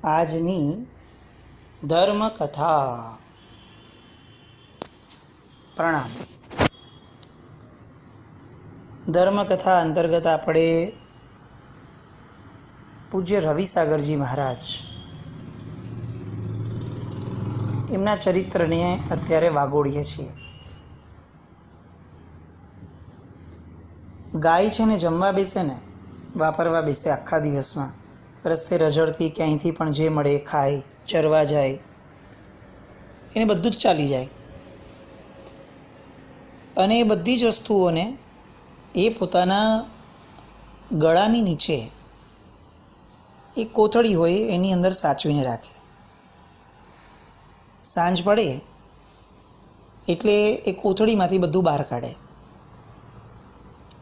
આજની ધર્મકથા. પ્રણામ. ધર્મકથા અંતર્ગત આપણે પૂજ્ય રવિસાગરજી મહારાજ એમના ચરિત્રને અત્યારે વાગોળીએ છીએ. ગાય છે ને જમવા બેસે ને, વાપરવા બેસે આખા દિવસમાં, રસ્તે રજડતી ક્યાંયથી પણ જે મળે એ ખાય, ચરવા જાય, એને બધું જ ચાલી જાય. અને એ બધી જ વસ્તુઓને એ પોતાના ગળાની નીચે એક કોથળી હોય એની અંદર સાચવીને રાખે. સાંજ પડે એટલે એ કોથળીમાંથી બધું બહાર કાઢે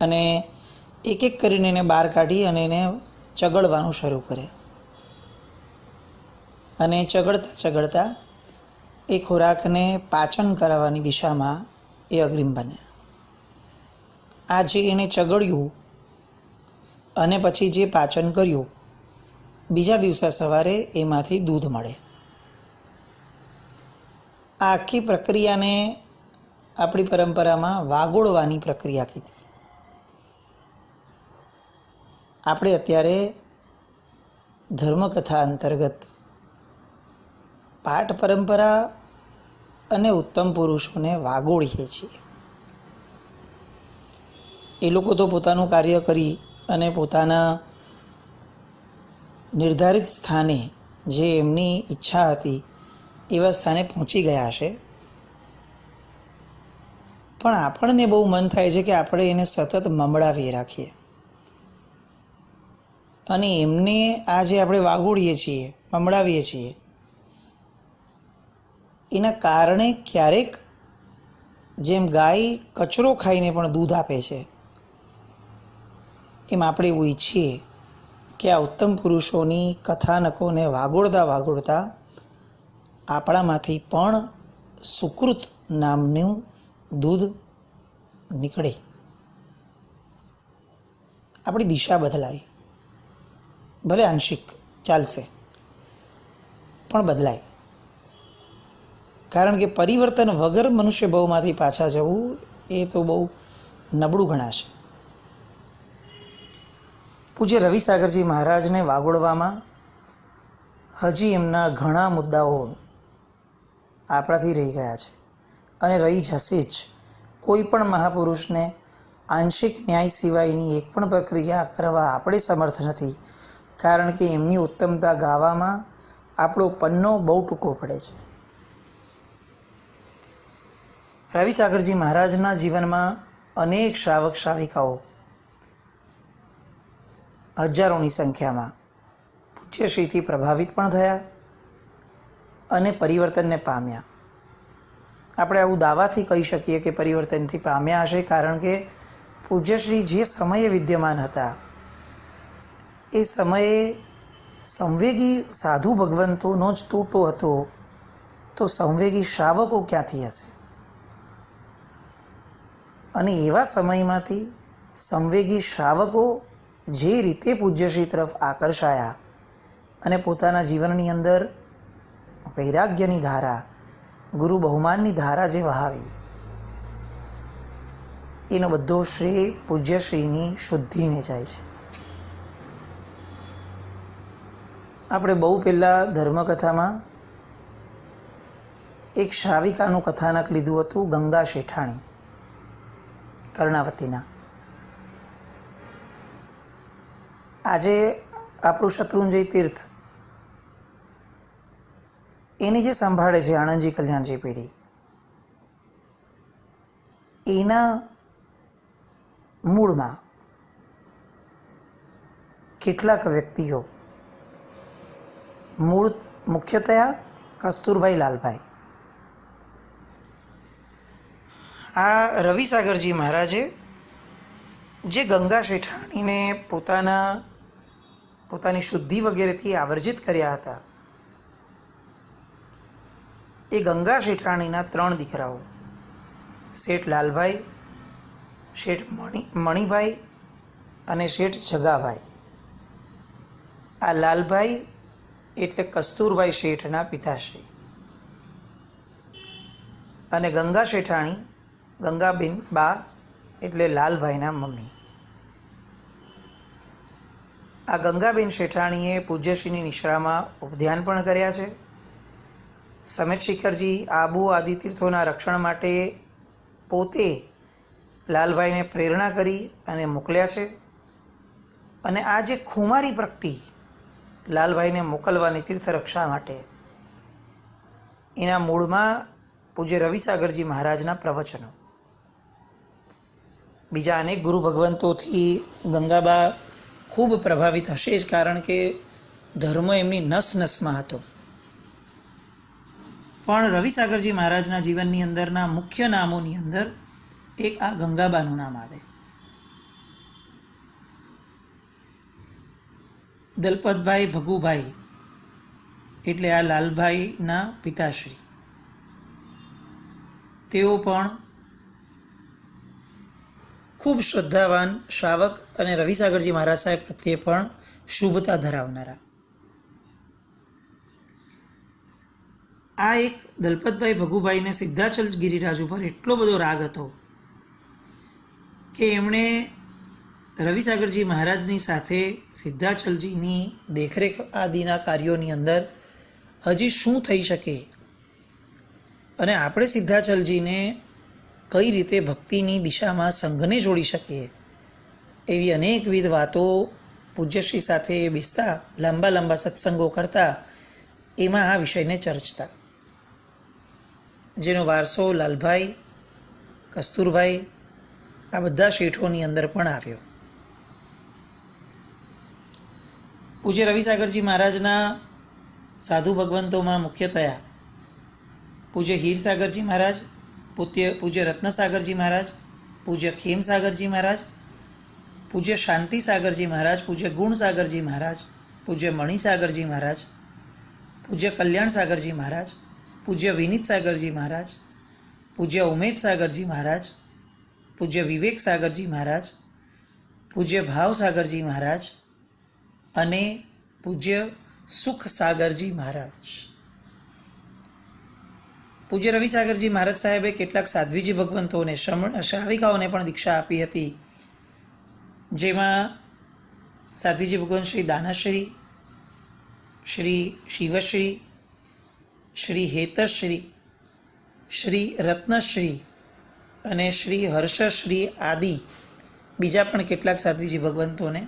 અને એક એક કરીને એને બહાર કાઢી અને એને ચગડવાનું શરૂ કરે. અને ચગડતા ચગડતા એ ખોરાકને પાચન કરાવવાની દિશામાં એ અગ્રીમ બને. આ જે એણે ચગડ્યું અને પછી જે પાચન કર્યું, બીજા દિવસે સવારે એમાંથી દૂધ મળે. આ આખી પ્રક્રિયાને આપણી પરંપરામાં વાગોળવાની પ્રક્રિયા કીધી. આપણે અત્યારે ધર્મકથા અંતર્ગત પાઠ પરંપરા અને ઉત્તમ પુરુષોને વાગોળીએ છીએ. એ લોકો તો પોતાનું કાર્ય કરી અને પોતાના નિર્ધારિત સ્થાને, જે એમની ઈચ્છા હતી એવા સ્થાને પહોંચી ગયા હશે, પણ આપણને બહુ મન થાય છે કે આપણે એને સતત મમડાવી રાખીએ. અને એમને આ જે આપણે વાગોળીએ છીએ, મમડાવીએ છીએ, એના કારણે ક્યારેક જેમ ગાય કચરો ખાઈને પણ દૂધ આપે છે, એમ આપણે એવું ઈચ્છીએ કે આ ઉત્તમ પુરુષોની કથાનકોને વાગોળતા વાગોળતા આપણામાંથી પણ સુકૃત નામનું દૂધ નીકળે, આપણી દિશા બદલાય. ભલે આંશિક ચાલશે, પણ બદલાય. કારણ કે પરિવર્તન વગર મનુષ્ય ભાવમાંથી પાછા જવું એ તો બહુ નબળું ગણાશે. પૂજ્ય રવિસાગરજી મહારાજને વાગોળવામાં હજી એમના ઘણા મુદ્દાઓ આપણાથી રહી ગયા છે અને રહી જશે જ. કોઈ પણ મહાપુરુષને આંશિક ન્યાય સિવાયની એક પણ પ્રક્રિયા કરવા આપણે સમર્થ નથી, કારણ કે એમની ઉત્તમતા ગાવામાં આપણો પન્નો બહુ ટૂંકો પડે છે. રવિસાગરજી મહારાજના જીવનમાં અનેક શ્રાવક શ્રાવિકાઓ હજારોની સંખ્યામાં પૂજ્યશ્રીથી પ્રભાવિત પણ થયા અને પરિવર્તનને પામ્યા. આપણે આવું દાવાથી કહી શકીએ કે પરિવર્તનથી પામ્યા હશે, કારણ કે પૂજ્યશ્રી જે સમયે વિદ્યમાન હતા એ સમયે સંવેગી સાધુ ભગવંતોનો જ તૂટો હતો, તો સંવેગી શ્રાવકો ક્યાંથી હશે? અને એવા સમયમાંથી સંવેગી શ્રાવકો જે રીતે પૂજ્યશ્રી તરફ આકર્ષાયા અને પોતાના જીવનની અંદર વૈરાગ્યની ધારા, ગુરુ બહુમાનની ધારા જે વહાવી, એનો બધો શ્રેય પૂજ્યશ્રીની શુદ્ધિને જાય છે. આપણે બહુ પહેલાં ધર્મકથામાં એક શ્રાવિકાનું કથાનક લીધું હતું, ગંગા શેઠાણી કર્ણાવતીના. આજે આપણું શત્રુંજય તીર્થ એની જે સંભાળે છે આણંદજી કલ્યાણજી પેઢી, એના મૂળમાં કેટલાક વ્યક્તિઓ, મૂળ મુખ્યતયા કસ્તુરભાઈ લાલભાઈ, આ રવિસાગરજી મહારાજે જે ગંગા શેઠાણીને પોતાની શુદ્ધિ વગેરેથી આવર્જિત કર્યા હતા, એ ગંગા શેઠાણીના 3 દીકરાઓ, શેઠ લાલભાઈ, શેઠ મણિભાઈ અને શેઠ જગાભાઈ. આ લાલભાઈ એટલે કસ્તુરભાઈ શેઠના પિતાશ્રી, અને ગંગા શેઠાણી ગંગાબેન બા એટલે લાલભાઈના મમ્મી. આ ગંગાબેન શેઠાણીએ પૂજ્યશ્રીની નિશ્રામાં ઉપધ્યાન પણ કર્યા છે. સમેત શિખરજી આબુ આદિ તીર્થોના રક્ષણ માટે પોતે લાલભાઈને પ્રેરણા કરી અને મોકલ્યા છે. અને આ જે ખુમારી પ્રગટી લાલભાઈને મોકલવાની તીર્થરક્ષા માટે, એના મૂળમાં પૂજ્ય રવિસાગરજી મહારાજના પ્રવચનો. બીજા અનેક ગુરુ ભગવંતોથી ગંગાબા ખૂબ પ્રભાવિત હશે જ, કારણ કે ધર્મ એમની નસ નસમાં હતો. પણ રવિસાગરજી મહારાજના જીવનની અંદરના મુખ્ય નામોની અંદર એક આ ગંગાબાનું નામ આવે. દલપતભાઈ ભગુભાઈ એટલે આ લાલભાઈના પિતાશ્રી, તેઓ પણ ખૂબ શ્રદ્ધાવાન શ્રાવક અને રવિસાગરજી મહારાજ સાહેબ પ્રત્યે પણ શુભતા ધરાવનારા. આ એક દલપતભાઈ ભગુભાઈને સિદ્ધાચલ ગિરિરાજ ઉપર એટલો બધો રાગ હતો કે એમણે રવિસાગરજી મહારાજની સાથે સિદ્ધાચલજીની દેખરેખ આદિના કાર્યોની અંદર હજી શું થઈ શકે અને આપણે સિદ્ધાચલજીને કઈ રીતે ભક્તિની દિશામાં સંઘને જોડી શકીએ, એવી અનેકવિધ વાતો પૂજ્યશ્રી સાથે બેસતા, લાંબા લાંબા સત્સંગો કરતા, એમાં આ વિષયને ચર્ચતા, જેનો વારસો લાલભાઈ, કસ્તુરભાઈ, આ બધા શેઠોની અંદર પણ આવ્યો. પૂજ્ય રવિસાગરજી મહારાજના સાધુ ભગવંતોમાં મુખ્યતયા પૂજ્ય હીરસાગરજી મહારાજ, પૂજ્ય રત્નસાગરજી મહારાજ, પૂજ્ય ખેમસાગરજી મહારાજ, પૂજ્ય શાંતિસાગરજી મહારાજ, પૂજ્ય ગુણસાગરજી મહારાજ, પૂજ્ય મણિસાગરજી મહારાજ, પૂજ્ય કલ્યાણસાગરજી મહારાજ, પૂજ્ય વિનીતસાગરજી મહારાજ, પૂજ્ય ઉમેદસાગરજી મહારાજ, પૂજ્ય વિવેકસાગરજી મહારાજ, પૂજ્ય ભાવસાગરજી મહારાજ અને પૂજ્ય સુખસાગરજી મહારાજ. પૂજ્ય રવિસાગરજી મહારાજ સાહેબે કેટલાક સાધ્વીજી ભગવંતોને, શ્રાવિકાઓને પણ દીક્ષા આપી હતી, જેમાં સાધ્વીજી ભગવંત શ્રી દાનશ્રી, શ્રી શિવશ્રી, શ્રી હેતશ્રી, શ્રી રત્નશ્રી અને શ્રી હર્ષશ્રી આદિ બીજા પણ કેટલાક સાધ્વીજી ભગવંતોને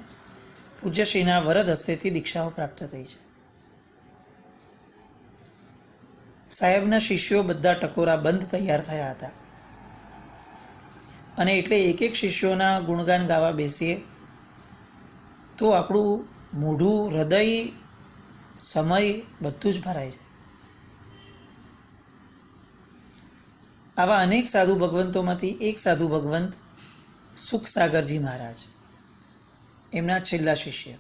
પૂજ્યશ્રીના વરદ હસ્તેથી દીક્ષાઓ પ્રાપ્ત થઈ છે. સાહેબના શિષ્યો બધા ટકોરા બંધ તૈયાર થયા હતા, અને એટલે એક એક શિષ્યોના ગુણગાન ગાવા બેસીએ તો આપણું મોઢું, હૃદય, સમય બધું જ ભરાય છે. આવા અનેક સાધુ ભગવંતોમાંથી એક સાધુ ભગવંત સુખસાગરજી મહારાજ, એમના છેલ્લા શિષ્ય.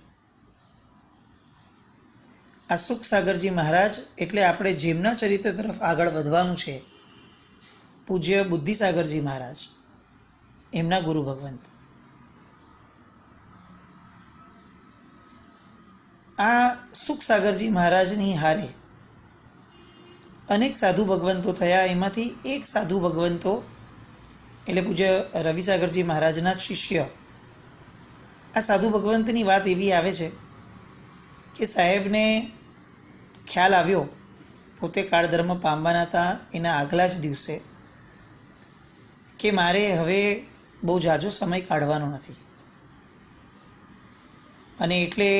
આ સુખસાગરજી મહારાજ એટલે આપણે જેમના ચરિત્ર તરફ આગળ વધવાનું છે, પૂજ્ય બુદ્ધિસાગરજી મહારાજ, એમના ગુરુ ભગવંત. આ સુખસાગરજી મહારાજની હારે અનેક સાધુ ભગવંતો થયા. એમાંથી એક સાધુ ભગવંતો એટલે પૂજ્ય રવિસાગરજી મહારાજના શિષ્ય. આ સાધુ ભગવંતની વાત એવી આવે છે કે સાહેબને ખ્યાલ આવ્યો, પોતે કાળધર્મ પામવાના હતા એના આગલા જ દિવસે, કે મારે હવે બહુ ઝાઝો સમય કાઢવાનો નથી, અને એટલે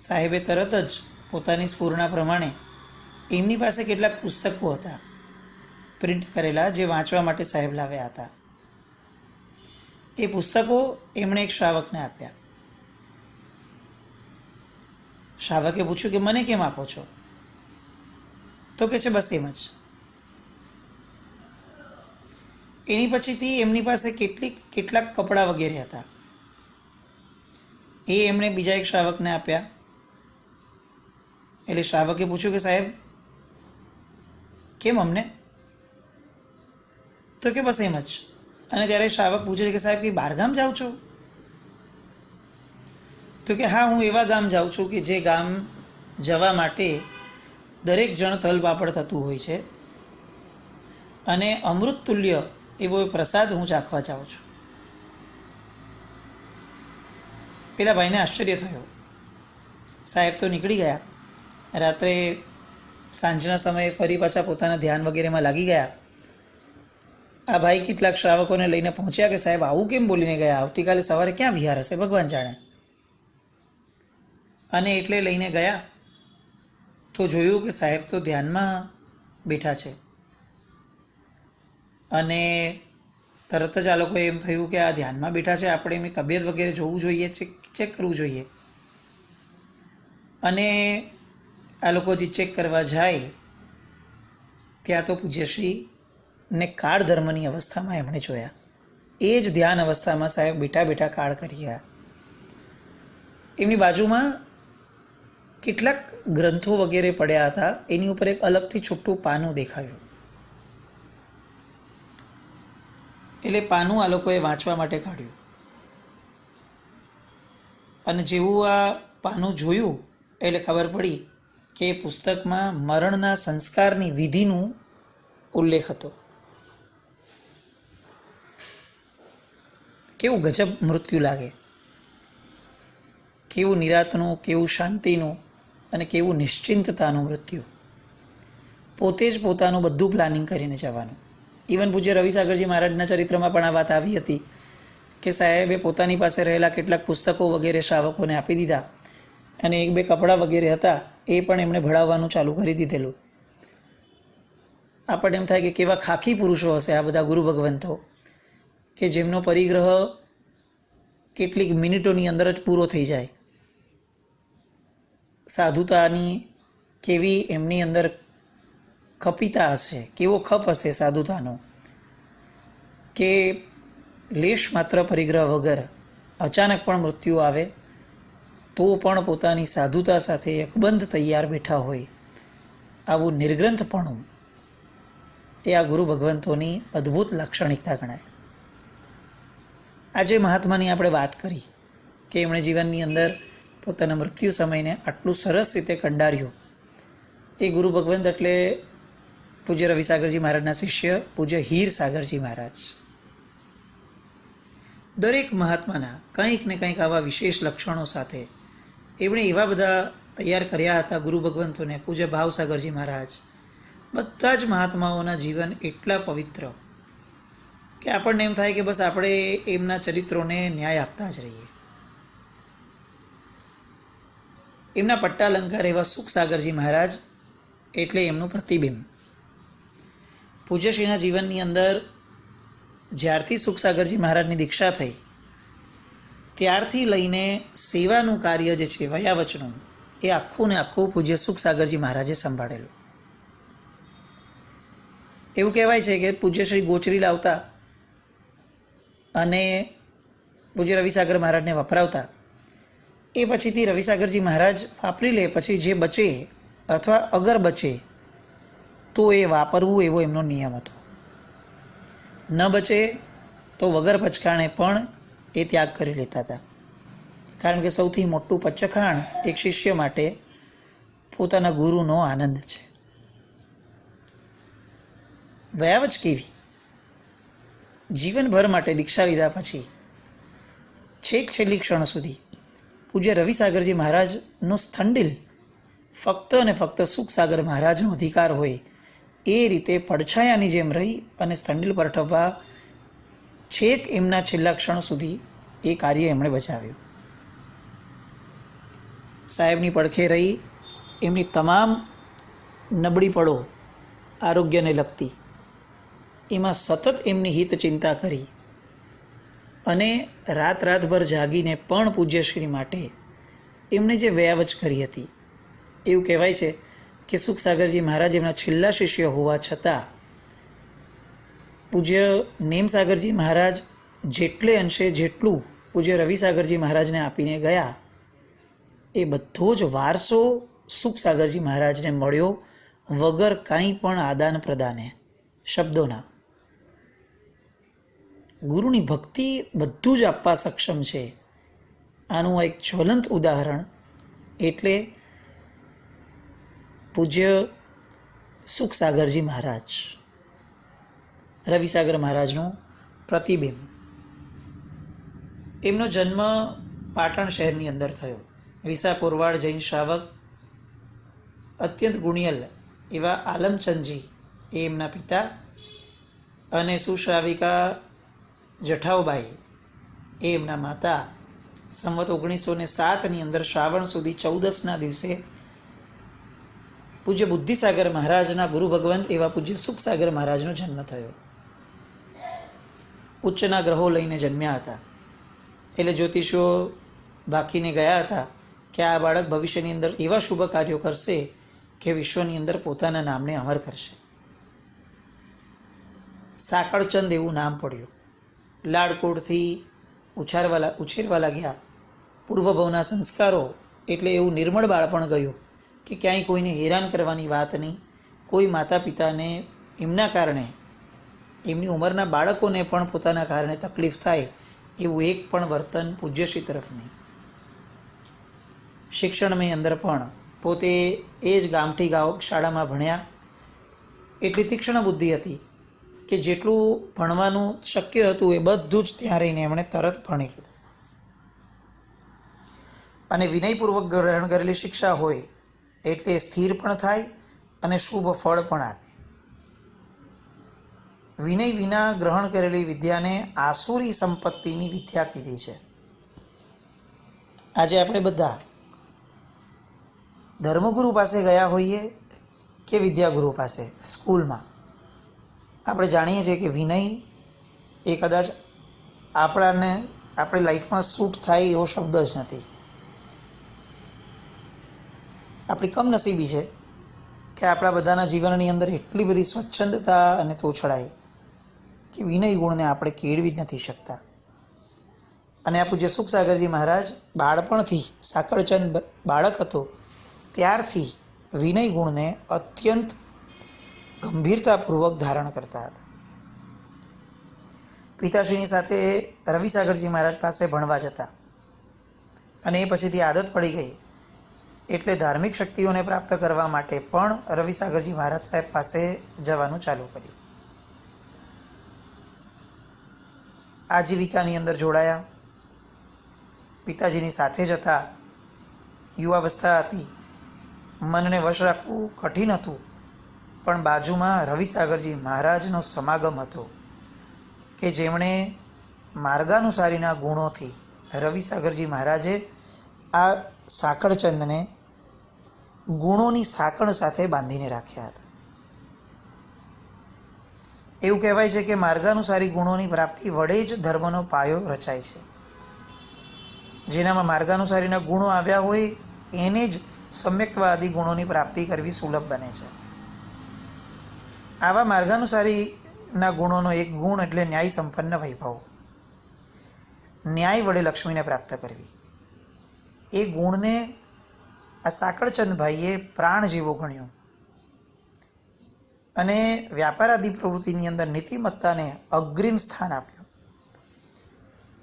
સાહેબે તરત જ પોતાની સ્ફૂર્ણા પ્રમાણે એમની પાસે કેટલાક પુસ્તકો હતા પ્રિન્ટ કરેલા, જે વાંચવા માટે સાહેબ લાવ્યા હતા. એ પુસ્તકો એમણે એક શ્રાવકને આપ્યા. શ્રાવકે પૂછ્યું કે મને કેમ આપો છો? તો કે છે બસ એમ જ. એની પછીથી એમની પાસે કેટલાક કપડાં વગેરે હતા, એ એમણે બીજા એક શ્રાવકને આપ્યા. એટલે શ્રાવકે પૂછ્યું કે સાહેબ કેમ અમને? તો કે બસ એમ જ. અને ત્યારે શ્રાવક પૂછે છે કે સાહેબ કંઈ બહારગામ જાઓ છો? તો કે હા, હું એવા ગામ જાઉં છું કે જે ગામ જવા માટે દરેક જણ તલપાપડ થતું હોય છે અને અમૃત તુલ્ય એવો પ્રસાદ હું ચાખવા જાઉં છું. પેલા ભાઈને આશ્ચર્ય થયો. સાહેબ તો નીકળી ગયા. રાત્રે સાંજના સમયે ફરી પાછા પોતાના ધ્યાન વગેરેમાં લાગી ગયા. આ ભાઈ કેટલાક શ્રાવકોને લઈને પહોંચ્યા કે સાહેબ આવું કેમ બોલીને ગયા, આવતીકાલે સવારે ક્યાં વિહાર હશે ભગવાન જાણે. અને એટલે લઈને ગયા તો જોયું કે સાહેબ તો ધ્યાનમાં બેઠા છે. અને તરત જ આ લોકોએ એમ થયું કે આ ધ્યાનમાં બેઠા છે, આપણે એમની તબિયત વગેરે જોવું જોઈએ, ચેક કરવું જોઈએ. અને આ લોકો જે ચેક કરવા જાય ત્યાં તો પૂજ્યશ્રીને કાળ ધર્મની અવસ્થામાં એમણે જોયા. એ જ ધ્યાન અવસ્થામાં સાહેબ બેઠા બેઠા કાળ કરી ગયા. એમની બાજુમાં કેટલાક ગ્રંથો વગેરે પડ્યા હતા. એની ઉપર એક અલગથી છૂટું પાનું દેખાયું. એટલે પાનું આ લોકોએ વાંચવા માટે કાઢ્યું. અને જેવું આ પાનું જોયું એટલે ખબર પડી કે એ પુસ્તકમાં મરણના સંસ્કારની વિધિનું ઉલ્લેખ હતો. કેવું ગજબ મૃત્યુ લાગે, કેવું નિરાતનું, કેવું શાંતિનું અને કેવું નિશ્ચિંતતાનું મૃત્યુ. પોતે જ પોતાનું બધું પ્લાનિંગ કરીને જવાનું. ઇવન પૂજ્ય રવિસાગરજી મહારાજના ચરિત્રમાં પણ આ વાત આવી હતી કે સાહેબે પોતાની પાસે રહેલા કેટલાક પુસ્તકો વગેરે શ્રાવકોને આપી દીધા અને એક બે કપડાં વગેરે હતા એ પણ એમણે ભણાવવાનું ચાલુ કરી દીધેલું. આપણને એમ થાય કે કેવા ખાખી પુરુષો હશે આ બધા ગુરુ ભગવંતો કે જેમનો પરિગ્રહ કેટલીક મિનિટોની અંદર જ પૂરો થઈ જાય. સાધુતાની કેવી એમની અંદર ખપીતા હશે, કેવો ખપ હશે સાધુતાનો કે લેશ માત્ર પરિગ્રહ વગર અચાનક પણ મૃત્યુ આવે તો પણ પોતાની સાધુતા સાથે એકબંધ તૈયાર બેઠા હોય. આવું નિર્ગ્રંથપણું એ આ ગુરુ ભગવંતોની અદ્ભુત લાક્ષણિકતા ગણાય. આજે મહાત્માની આપણે વાત કરી કે એમણે જીવનની અંદર પોતાના મૃત્યુ સમયને આટલું સરસ રીતે કંડાર્યું. એ ગુરુ ભગવંત એટલે પૂજ્ય રવિસાગરજી મહારાજના શિષ્ય પૂજ્ય હીર સાગરજી મહારાજ. દરેક મહાત્માના કંઈક ને કંઈક આવા વિશેષ લક્ષણો સાથે એમણે એવા બધા તૈયાર કર્યા હતા ગુરુ ભગવંતોને. પૂજ્ય ભાવસાગરજી મહારાજ, બધા જ મહાત્માઓના જીવન એટલા પવિત્ર કે આપણને એમ થાય કે બસ આપણે એમના ચરિત્રોને ન્યાય આપતા જ રહીએ. એમના પટ્ટા અલંકાર એવા સુખસાગરજી મહારાજ એટલે એમનું પ્રતિબિંબ. પૂજ્યશ્રીના જીવનની અંદર જ્યારથી સુખસાગરજી મહારાજની દીક્ષા થઈ ત્યારથી લઈને સેવાનું કાર્ય જે છે વયાવચનું એ આખું ને આખું પૂજ્ય સુખસાગરજી મહારાજે સંભાળેલું. એવું કહેવાય છે કે પૂજ્યશ્રી ગોચરી લાવતા અને પૂજ્ય રવિસાગર મહારાજને વપરાવતા. એ પછીથી રવિસાગરજી મહારાજ વાપરી લે, પછી જે બચે અથવા અગર બચે તો એ વાપરવું એવો એમનો નિયમ હતો. ન બચે તો વગર પચકાણે પણ એ ત્યાગ કરી લેતા હતા. કારણ કે સૌથી મોટું પચખાણ એક શિષ્ય માટે પોતાના ગુરુનો આનંદ છે. વયાવચ કેવી જીવનભર માટે દીક્ષા લીધા પછી છેક છેલ્લી ક્ષણ સુધી પૂજ્ય રવિસાગરજી મહારાજનું સ્થંડિલ ફક્ત અને ફક્ત સુખસાગર મહારાજનો અધિકાર હોય એ રીતે પડછાયાની જેમ રહી અને સ્થંડિલ પરઠવવા છેક એમના છેલ્લા ક્ષણ સુધી એ કાર્ય એમણે બજાવ્યું. સાહેબની પડખે રહી એમની તમામ નબળી પડો આરોગ્યને લગતી એમાં સતત એમની હિત ચિંતા કરી અને રાતભર જાગીને પણ પૂજ્યશ્રી માટે એમણે જે વયાવચ કરી હતી. એવું કહેવાય છે કે સુખસાગરજી મહારાજ એમના છેલ્લા શિષ્ય હોવા છતાં પૂજ્ય નેમસાગરજી મહારાજ જેટલે અંશે જેટલું પૂજ્ય રવિસાગરજી મહારાજને આપીને ગયા એ બધો જ વારસો સુખસાગરજી મહારાજને મળ્યો વગર કાંઈ પણ આદાન પ્રદાને, શબ્દોના. ગુરુની ભક્તિ બધું જ આપવા સક્ષમ છે. આનું એક જ્વલંત ઉદાહરણ એટલે પૂજ્ય સુખસાગરજી મહારાજ, રવિસાગર મહારાજનું પ્રતિબિંબ. એમનો જન્મ પાટણ શહેરની અંદર થયો. વિસાપુરવાડ જૈન શ્રાવક અત્યંત ગુણિયલ એવા આલમચંદજી એ એમના પિતા, અને સુશ્રાવિકા જઠાઉબાઈ એ એમના માતા. સંવત 1907ની અંદર શ્રાવણ સુધી 14ના દિવસે પૂજ્ય બુદ્ધિસાગર મહારાજના ગુરુ ભગવંત એવા પૂજ્ય સુખસાગર મહારાજનો જન્મ થયો. ઉચ્ચના ગ્રહો લઈને જન્મ્યા હતા. એટલે જ્યોતિષીઓ બાકીને ગયા હતા કે આ બાળક ભવિષ્યની અંદર એવા શુભ કાર્યો કરશે કે વિશ્વની અંદર પોતાના નામને અમર કરશે. સાકળચંદ એવું નામ પડ્યું. લાડકોડથી ઉછેરવા લાગ્યા. પૂર્વભવના સંસ્કારો એટલે એવું નિર્મળ બાળપણ ગયું કે ક્યાંય કોઈને હેરાન કરવાની વાત નહીં. કોઈ માતા પિતાને એમના કારણે, એમની ઉંમરના બાળકોને પણ પોતાના કારણે તકલીફ થાય એવું એક પણ વર્તન પૂજ્યશ્રી તરફ નહીં. શિક્ષણની અંદર પણ પોતે એ જ ગામઠી શાળામાં ભણ્યા. એટલી તીક્ષ્ણ બુદ્ધિ હતી કે જેટલું ભણવાનું શક્ય હતું એ બધું જ ત્યાં રહીને એમણે તરત ભણી લીધું. અને વિનયપૂર્વક ગ્રહણ કરેલી શિક્ષા હોય એટલે સ્થિર પણ થાય અને શુભ ફળ પણ આપે. વિનય વિના ગ્રહણ કરેલી વિદ્યાને આસુરી સંપત્તિની વિદ્યા કીધી છે. આજે આપણે બધા ધર્મગુરુ પાસે ગયા હોઈએ કે વિદ્યાગુરુ પાસે, સ્કૂલમાં આપણે જાણીએ છીએ કે વિનય એ કદાચ આપણી લાઈફમાં સૂટ થાય એવો શબ્દ જ નથી. આપણી કમનસીબી છે કે આપણા બધાના જીવનની અંદર એટલી બધી સ્વચ્છંદતા અને તોછડાઈ કે વિનય ગુણને આપણે કેળવી જ નથી શકતા. અને આ પૂજ્ય સુખસાગરજી મહારાજ બાળપણથી, સાકળચંદ બાળક હતો ત્યારથી વિનય ગુણને અત્યંત ગંભીરતાપૂર્વક ધારણ કરતા હતા. પિતાશ્રીની સાથે રવિસાગરજી મહારાજ પાસે ભણવા જતા, અને એ પછીથી આદત પડી ગઈ એટલે ધાર્મિક શક્તિઓને પ્રાપ્ત કરવા માટે પણ રવિસાગરજી મહારાજ સાહેબ પાસે જવાનું ચાલુ કર્યું. આજીવિકાની અંદર જોડાયા. પિતાજીની સાથે જ હતા. યુવાવસ્થા હતી. મનને વશ રાખવું કઠિન હતું, પણ બાજુમાં રવિસાગરજી મહારાજનો સમાગમ હતો કે જેમણે માર્ગાનુસારીના ગુણોથી રવિસાગરજી મહારાજે આ સાકળચંદને ગુણોની સાંકળ સાથે બાંધીને રાખ્યા હતા. એવું કહેવાય છે કે માર્ગાનુસારી ગુણોની પ્રાપ્તિ વડે જ ધર્મનો પાયો રચાય છે. જેનામાં માર્ગાનુસારીના ગુણો આવ્યા હોય એને જ સમ્યક્તવાદી ગુણોની પ્રાપ્તિ કરવી સુલભ બને છે. આવા માર્ગાનુસારીના ગુણોનો એક ગુણ એટલે ન્યાય સંપન્ન વૈભવ. ન્યાય વડે લક્ષ્મીને પ્રાપ્ત કરવી. એ ગુણને આ સાકળચંદભાઈએ પ્રાણ જેવો ગણ્યો અને વ્યાપારાદી પ્રવૃત્તિની અંદર નીતિમત્તાને અગ્રિમ સ્થાન આપ્યું.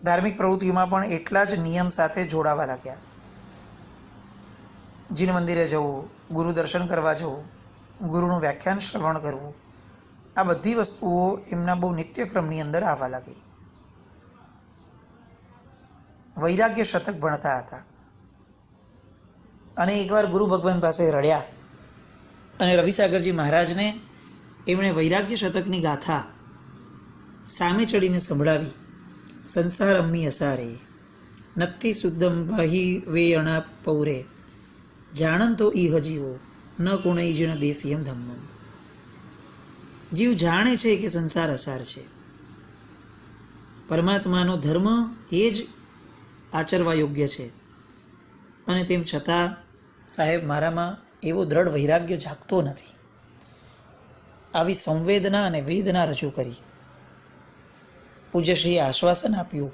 ધાર્મિક પ્રવૃત્તિઓમાં પણ એટલા જ નિયમ સાથે જોડાવા લાગ્યા. જીન મંદિરે જવું, ગુરુ દર્શન કરવા જવું, ગુરુનું વ્યાખ્યાન શ્રવણ કરવું, આ બધી વસ્તુઓ એમના બહુ નિત્યક્રમની અંદર આવવા લાગી. વૈરાગ્ય શતક ભણતા હતા અને એકવાર ગુરુ ભગવાન પાસે રડ્યા અને રવિસાગરજી મહારાજને એમણે વૈરાગ્ય શતકની ગાથા સામે ચડીને સંભળાવી. સંસાર અમ્મી અસારે નત્થી શુદ્ધમ વહી વેયણા પૌરે જાણંતો ઈહ જીવો ન કોણઈ જીણ દેશીયમ ધમ્મમ. જીવ જાણે છે કે સંસાર અસાર છે, પરમાત્માનો ધર્મ એ જ આચરવા યોગ્ય છે, અને તેમ છતાં સાહેબ મારામાં એવો દ્રઢ વૈરાગ્ય જાગતો નથી. આવી સંવેદના અને વેદના રજૂ કરી. પૂજ્યશ્રીએ આશ્વાસન આપ્યું.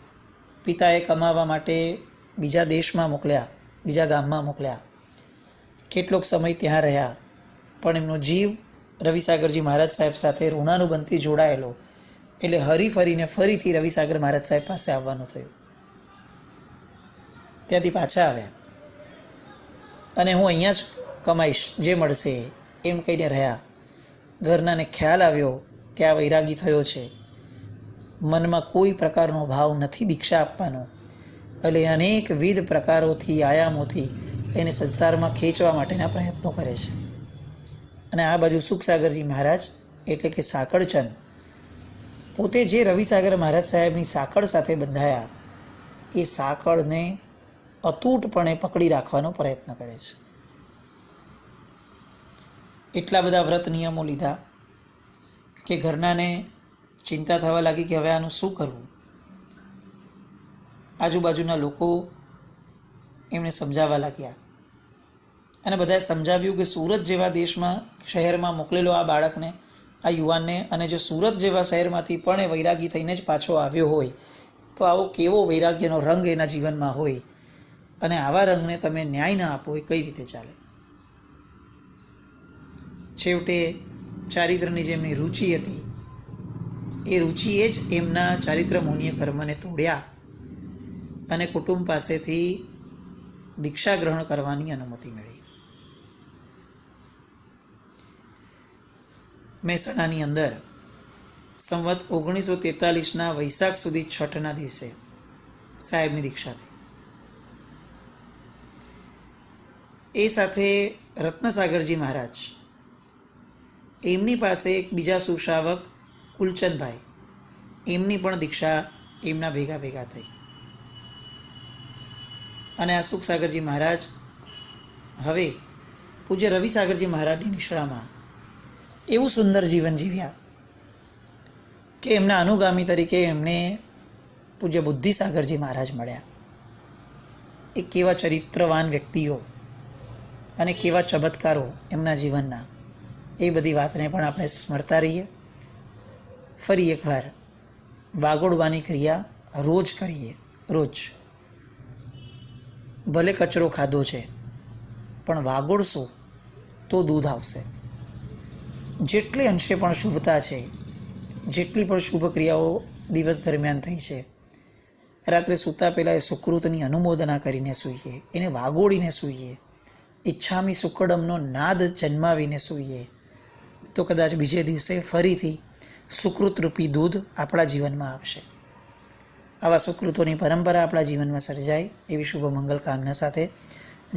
પિતાએ કમાવા માટે બીજા દેશમાં મોકલ્યા, બીજા ગામમાં મોકલ્યા. કેટલોક સમય ત્યાં રહ્યા, પણ એમનો જીવ રવિસાગરજી મહારાજ સાહેબ સાથે ઋણાનુબંધથી જોડાયેલો, એટલે હરીફરીને ફરીથી રવિસાગર મહારાજ સાહેબ પાસે આવવાનું થયું. ત્યાંથી પાછા આવ્યા અને હું અહીંયા જ કમાઈશ, જે મળશે એમ કહીને રહ્યા. ઘરનાને ખ્યાલ આવ્યો કે આ વૈરાગી થયો છે, મનમાં કોઈ પ્રકારનો ભાવ નથી દીક્ષા આપવાનો, એટલે અનેકવિધ પ્રકારોથી, આયામોથી એને સંસારમાં ખેંચવા માટેના પ્રયત્નો કરે છે. અને આ બાજુ સુખસાગરજી મહારાજ એટલે કે સાકળચંદ પોતે જે રવિસાગર મહારાજ સાહેબની સાંકળ સાથે બંધાયા, એ સાંકળને અતૂટપણે પકડી રાખવાનો પ્રયત્ન કરે છે. એટલા બધા વ્રત નિયમો લીધા કે ઘરનાને ચિંતા થવા લાગી કે હવે આનું શું કરવું. આજુબાજુના લોકો એમને સમજાવવા લાગ્યા અને બધાએ સમજાવ્યું કે સુરત જેવા દેશમાં, શહેરમાં મોકલેલો આ બાળકને, આ યુવાનને, અને જો સુરત જેવા શહેરમાંથી પણ એ વૈરાગી થઈને જ પાછો આવ્યો હોય તો આવો કેવો વૈરાગ્યનો રંગ એના જીવનમાં હોય, અને આવા રંગને તમે ન્યાય ના આપો એ કઈ રીતે ચાલે. છેવટે ચારિત્રની જે એમની રુચિ હતી, એ રુચિએ જ એમના ચારિત્ર મૌન્ય કર્મને તોડ્યા અને કુટુંબ પાસેથી દીક્ષા ગ્રહણ કરવાની અનુમતિ મળી. મહેસાણાની અંદર સંવત 1943ના વૈશાખ સુધી છઠના દિવસે સાહેબની દીક્ષા થઈ. એ સાથે રત્નસાગરજી મહારાજ, એમની પાસે એક બીજા સુશ્રાવક કુલચંદભાઈ, એમની પણ દીક્ષા એમના ભેગા થઈ. અને આ સુખસાગરજી મહારાજ હવે પૂજ્ય રવિસાગરજી મહારાજની નિશ્રામાં એવું સુંદર જીવન જીવ્યા કે એમના અનુગામી તરીકે એમને પૂજ્ય બુદ્ધિસાગરજી મહારાજ મળ્યા. એ કેવા ચરિત્રવાન વ્યક્તિઓ અને કેવા ચમત્કારો એમના જીવનના, એ બધી વાતને પણ આપણે સ્મરતા રહીએ. ફરી એકવાર વાગોળવાની ક્રિયા રોજ કરીએ. રોજ ભલે કચરો ખાધો છે, પણ વાગોળશો તો દૂધ આવશે. જેટલી અંશે પણ શુભતા છે, જેટલી પણ શુભ ક્રિયાઓ દિવસ દરમિયાન થઈ છે, રાત્રે સૂતા પહેલાં એ સુકૃતની અનુમોદના કરીને સૂઈએ, એને વાગોળીને સૂઈએ, ઈચ્છામી સુકડમનો નાદ જન્માવીને સૂઈએ, તો કદાચ બીજે દિવસે ફરીથી સુકૃતરૂપી દૂધ આપણા જીવનમાં આવશે. આવા સુકૃતોની પરંપરા આપણા જીવનમાં સર્જાય એવી શુભ મંગલ કામના સાથે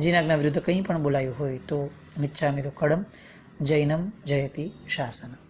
જીનાજ્ઞા વિરુદ્ધ કંઈ પણ બોલાયું હોય તો મિચ્છામિ દુક્કડમ. જૈનમ જયતિ શાસનમ.